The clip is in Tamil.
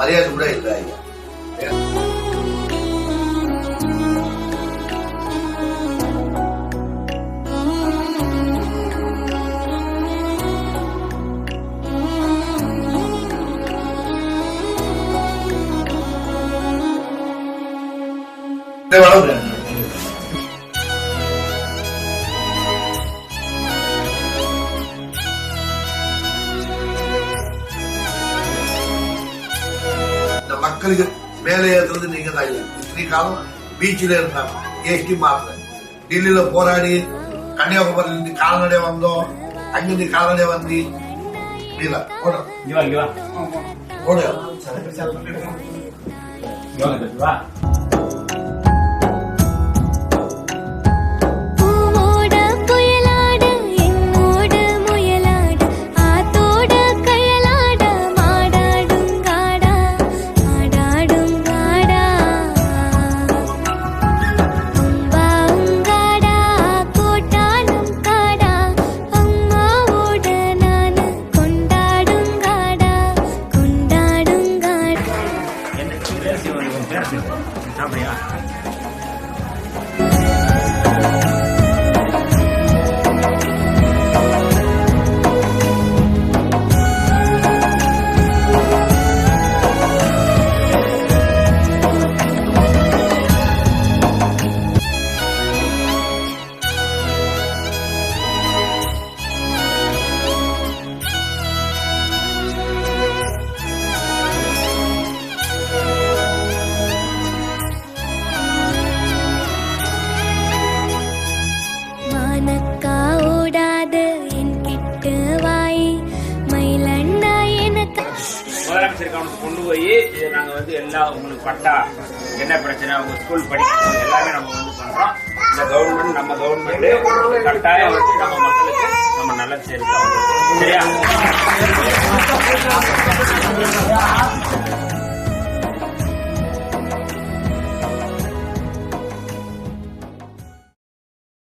மரியாதை கூட இல்லை ஐயா. மக்களுக்கு மேலே ஏற்றது நீங்க தான். இத்தனை காலம் பீச்சில் இருந்தாங்க, எஸ்டி மாறல. டெல்லியில போராடி கன்னியாகுமரியிலிருந்து கால்நடை வந்தோம், அங்கிருந்து கால்நடை வந்து கொண்டு போய் நாங்க வந்து எல்லா உங்களுக்கு பட்டா என்ன பிரச்சனை உங்க ஸ்கூல் படிக்கணும் எல்லாமே நம்ம வந்து பண்றோம். இந்த கவர்மெண்ட் நம்ம கவர்மெண்ட் கட்டாயம் வச்சு நம்ம மக்களுக்கு நம்ம நல்லது செய்யறோம். சரியா?